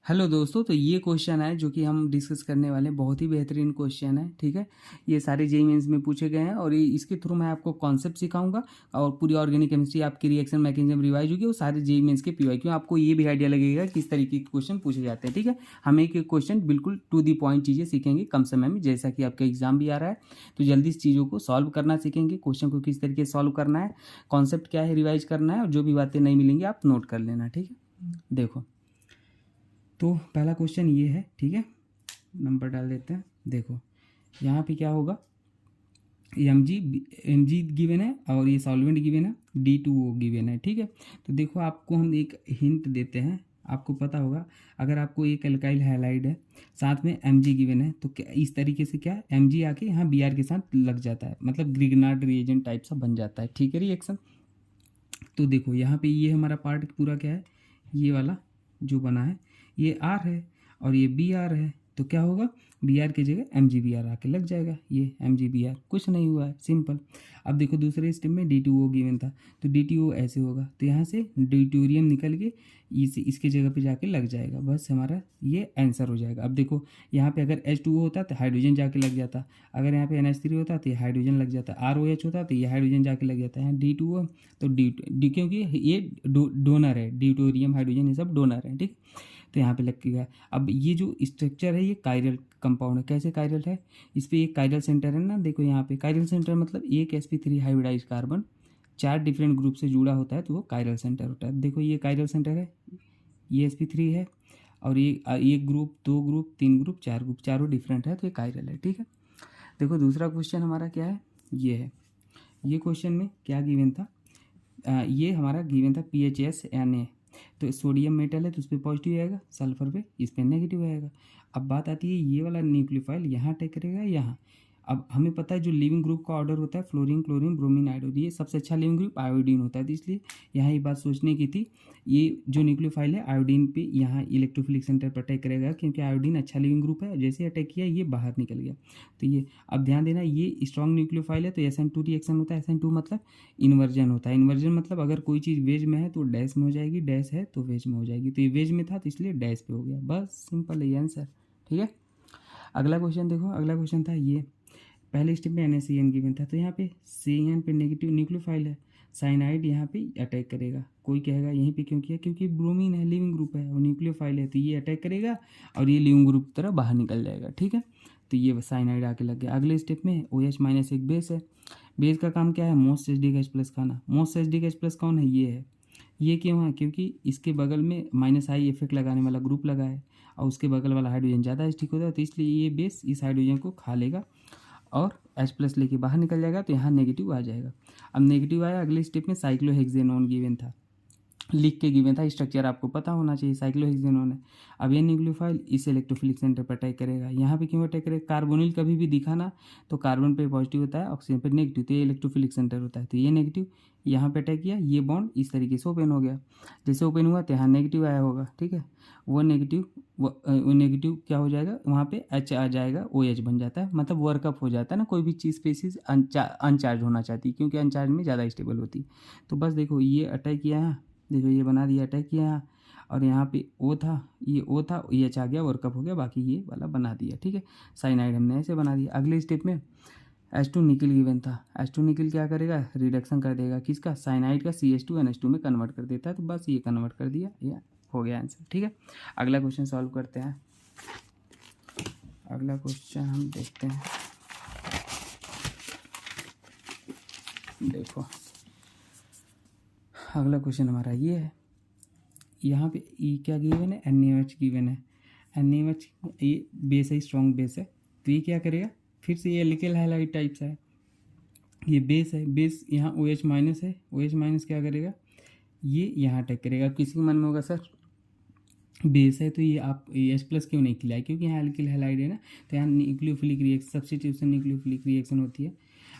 Hello दोस्तों, तो ये क्वेश्चन है जो कि हम डिस्कस करने वाले हैं। बहुत ही बेहतरीन क्वेश्चन है, ठीक है। ये सारे जेईई मेंस में पूछे गए हैं और इसके थ्रू मैं आपको कॉन्सेप्ट सिखाऊंगा और पूरी ऑर्गेनिक केमिस्ट्री आपकी रिएक्शन मैकेनिज्म रिवाइज होगी। वो सारे जेईई मेंस के पीवाईक्यू आपको ये भी आइडिया लगेगा किस तरीके के क्वेश्चन पूछे जाते हैं, ठीक है। हम एक एक क्वेश्चन बिल्कुल टू दी पॉइंट चीज़ें सीखेंगे कम समय में, जैसा कि आपका एग्जाम भी आ रहा है। तो जल्दी इस चीज़ों को सॉल्व करना सीखेंगे, क्वेश्चन को किस तरीके से सॉल्व करना है, कॉन्सेप्ट क्या है रिवाइज करना है, और जो भी बातें नहीं मिलेंगी आप नोट कर लेना, ठीक है। देखो, तो पहला क्वेश्चन ये है, ठीक है। नंबर डाल देते हैं। देखो यहाँ पे क्या होगा, एम जी गिवन है और ये सॉल्वेंट गिवन है, D2O गिवन है, ठीक है। तो देखो आपको हम एक हिंट देते हैं। आपको पता होगा अगर आपको एक एल्काइल हैलाइड है साथ में Mg गिवन है तो क्या इस तरीके से क्या Mg आके यहाँ Br के साथ लग जाता है, मतलब ग्रिग्नार्ड रिएजेंट टाइप सा बन जाता है, ठीक है रिएक्शन। तो देखो यहाँ पे ये हमारा पार्ट पूरा क्या है, ये वाला जो बना है ये आर है और ये बी आर है। तो क्या होगा, बी आर की जगह एम जी बी आर आके लग जाएगा, ये एम जी बी आर, कुछ नहीं हुआ है, सिंपल। अब देखो दूसरे स्टेप में D2O गिवन था तो D2O ऐसे होगा, तो यहाँ से ड्यूटेरियम निकल के इसके जगह पे जाके लग जाएगा, बस हमारा ये आंसर हो जाएगा। अब देखो यहाँ पे अगर H2O होता तो हाइड्रोजन जाके लग जाता, अगर यहाँ पे NH3 होता तो ये हाइड्रोजन लग जाता, ROH होता तो ये हाइड्रोजन जाके लग जाता है, D2O तो डी क्योंकि ये डोनर है, ड्यूटेरियम हाइड्रोजन ये सब डोनर है, ठीक। तो यहाँ पे लग गया। अब ये जो स्ट्रक्चर है ये कायरल कंपाउंड है। कैसे कायरल है, इस पर एक कायरल सेंटर है ना, देखो यहाँ पे कायरल सेंटर मतलब एक sp3 hybridise carbon 4 different group से जुड़ा होता है तो वो कायरल सेंटर होता है। देखो ये कायरल सेंटर है, ये sp3 है और ये एक ग्रुप, 2 ग्रुप, 3 ग्रुप, 4 ग्रुप, चारों डिफरेंट है तो ये कायरल है, ठीक है। देखो दूसरा क्वेश्चन हमारा क्या है, ये है। ये क्वेश्चन में क्या गिवन था, ये हमारा गिवन था PHSNA। तो सोडियम मेटल है तो उस पर पॉजिटिव आएगा, सल्फर पे इस पर नेगेटिव आएगा। अब बात आती है ये वाला न्यूक्लियोफाइल यहाँ अटैक करेगा यहाँ। अब हमें पता है जो लिविंग ग्रुप का ऑर्डर होता है फ्लोरीन, क्लोरीन, ब्रोमीन, आयोडीन, ये सबसे अच्छा लिविंग ग्रुप आयोडीन होता है। तो इसलिए यहाँ ये बात सोचने की थी, ये जो न्यूक्लियोफाइल है आयोडीन पे यहाँ इलेक्ट्रोफिलिक सेंटर पर अटैक करेगा, क्योंकि आयोडीन अच्छा लिविंग ग्रुप है। जैसे अटैक किया ये बाहर निकल गया। तो ये अब ध्यान देना, ये स्ट्रॉन्ग न्यूक्लियोफाइल है तो SN2 रिएक्शन होता है। SN2 मतलब इन्वर्जन होता है। इन्वर्जन मतलब अगर कोई चीज़ वेज में है तो डैश में हो जाएगी, डैश है तो वेज में हो जाएगी। तो ये वेज में था तो इसलिए डैश पे हो गया, बस सिंपल है ये आंसर, ठीक है। अगला क्वेश्चन देखो, अगला क्वेश्चन था ये, पहले स्टेप में NaCN गिवन था तो यहाँ पे CN पे नेगेटिव न्यूक्लियोफाइल है, साइनाइड यहाँ पे अटैक करेगा। कोई कहेगा यहीं पे क्यों किया, क्योंकि ब्रोमीन है, लिविंग ग्रुप है, और न्यूक्लियोफाइल है तो ये अटैक करेगा और ये लिविंग ग्रुप की तरह बाहर निकल जाएगा, ठीक है। तो ये साइनाइड आके लग गया। अगले स्टेप में OH- एक बेस है। बेस का काम क्या है, मोस्ट SDH+ खाना। मोस्ट SDH+ कौन है, ये है। ये क्यों है, क्योंकि इसके बगल में -I इफेक्ट लगाने वाला ग्रुप लगा है और उसके बगल वाला हाइड्रोजन ज़्यादा स्टिक होता है, तो इसलिए ये बेस इस हाइड्रोजन को खा लेगा और H+ लेके बाहर निकल जाएगा, तो यहाँ नेगेटिव आ जाएगा। अब नेगेटिव आया, अगले स्टेप में साइक्लोहेक्सेनोन गिवन था, लिख के गिवन था, स्ट्रक्चर आपको पता होना चाहिए। साइक्लोहेक्सेनोन है। अब ये न्यूक्लियोफाइल इस इलेक्ट्रोफिलिक सेंटर पर अटैक करेगा। यहाँ पे क्यों अटैक करेगा, कार्बोनिल कभी भी दिखा ना तो कार्बन पे पॉजिटिव होता है, ऑक्सीजन पे नेगेटिव, तो ये इलेक्ट्रोफिलिक सेंटर होता है। तो ये नेगेटिव यहाँ पे अटैक किया, ये बॉन्ड इस तरीके से ओपन हो गया। जैसे ओपन हुआ तो यहाँ नेगेटिव आया होगा, ठीक है। वो नेगेटिव क्या हो जाएगा, वहाँ पे H आ जाएगा, OH बन जाता है, मतलब वर्कअप हो जाता है ना। कोई भी चीज़ स्पेसिस अनचार्ज होना चाहती है, क्योंकि अनचार्ज में ज़्यादा स्टेबल होती है। तो बस देखो ये अटैक किया है, देखो ये बना दिया, अटैक किया यहाँ, और यहाँ पे O था, ये O था, ये H आ गया, वर्कअप हो गया, बाकी ये वाला बना दिया, ठीक है। साइनाइड हमने ऐसे बना दिया। अगले स्टेप में H2 निकल गिवन था। H2 निकल क्या करेगा, रिडक्शन कर देगा किसका, साइनाइड का, CH2 NH2 में कन्वर्ट कर देता है। तो बस ये कन्वर्ट कर दिया, ये हो गया आंसर, ठीक है। अगला क्वेश्चन सॉल्व करते हैं। अगला क्वेश्चन हम देखते हैं। देखो अगला क्वेश्चन हमारा ये है, यहाँ पे क्या गिवन है, NaOH गिवन है। NaOH ये बेस है, स्ट्रॉन्ग बेस है, तो ये क्या करेगा, फिर से ये एल्किल हैलाइड टाइप सा है, ये बेस है, बेस यहाँ OH- है, OH- क्या करेगा, ये यहाँ अटैक करेगा। अब किसी के मन में होगा सर बेस है तो ये आप H+ क्यों नहीं खिलाए, क्योंकि यहाँ एल्किल हैलाइड है ना, तो यहाँ nucleophilic reaction, substitution nucleophilic reaction होती है।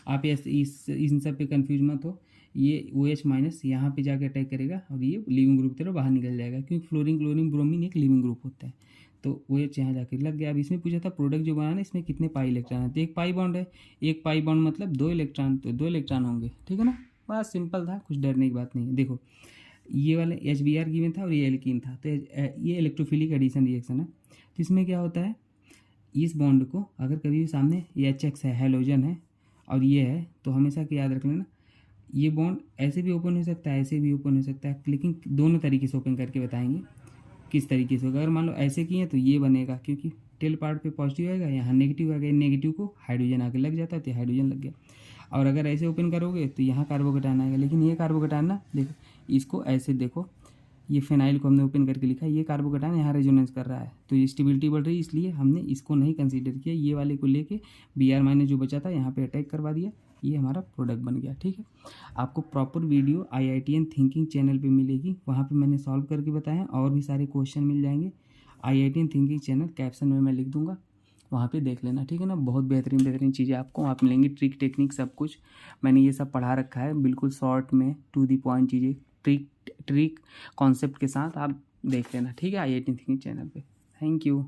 आप इन सब पे कंफ्यूज मत हो। ये OH- यहाँ पे जाके अटैक करेगा और ये लिविंग ग्रुप की तरफ बाहर निकल जाएगा, क्योंकि फ्लोरीन, क्लोरीन, ब्रोमीन एक लिविंग ग्रुप होता है। तो OH यहाँ जाके लग गया। अब इसमें पूछा था प्रोडक्ट जो बनाना इसमें कितने पाई इलेक्ट्रॉन है, तो एक पाई बॉन्ड है, एक पाई बॉन्ड मतलब 2 इलेक्ट्रॉन, तो 2 इलेक्ट्रॉन होंगे, ठीक है ना। बस सिंपल था, कुछ डरने की बात नहीं है। देखो ये वाला HBr गिवन था और ये एल्कीन था, तो ये इलेक्ट्रोफिलिक एडिशन रिएक्शन है। तो इसमें क्या होता है, इस बॉन्ड को अगर कभी भी सामने ये HX है, हैलोजन है, और ये है, तो हमेशा कि याद रख लेना ये बॉन्ड ऐसे भी ओपन हो सकता है, ऐसे भी ओपन हो सकता है, लेकिन दोनों तरीके से ओपन करके बताएंगे किस तरीके से होगा। अगर मान लो ऐसे किए तो ये बनेगा, क्योंकि टेल पार्ट पे पॉजिटिव आएगा, यहाँ नेगेटिव आएगा, नेगेटिव को हाइड्रोजन आके लग जाता है तो हाइड्रोजन लग गया। और अगर ऐसे ओपन करोगे तो यहाँ कार्बोकेटायन आएगा, लेकिन ये कार्बोकेटायन ना देखो, इसको ऐसे देखो, ये फिनाइल को हमने ओपन करके लिखा है, ये कार्बोकेटायन यहाँ रेजोनेंस कर रहा है, तो ये स्टेबिलिटी बढ़ रही है, इसलिए हमने इसको नहीं कंसीडर किया, ये वाले को लेके Br- जो बचा था यहाँ पे अटैक करवा दिया, ये हमारा प्रोडक्ट बन गया। ठीक है, आपको proper video IITN thinking channel पे मिलेगी, वहाँ पे मैंने सॉल्व करके बताया, और भी सारे क्वेश्चन मिल जाएंगे। IITN थिंकिंग चैनल कैप्शन में मैं लिख दूंगा, वहाँ पे देख लेना, ठीक है ना। बहुत बेहतरीन बेहतरीन चीज़ें आपको वहाँ पे मिलेंगी, ट्रिक टेक्निक सब कुछ मैंने ये सब पढ़ा रखा है, बिल्कुल शॉर्ट में टू दी पॉइंट चीज़ें, ट्रिक कॉन्सेप्ट के साथ आप देख लेना, ठीक है, IITN थिंकिंग चैनल पे। Thank you.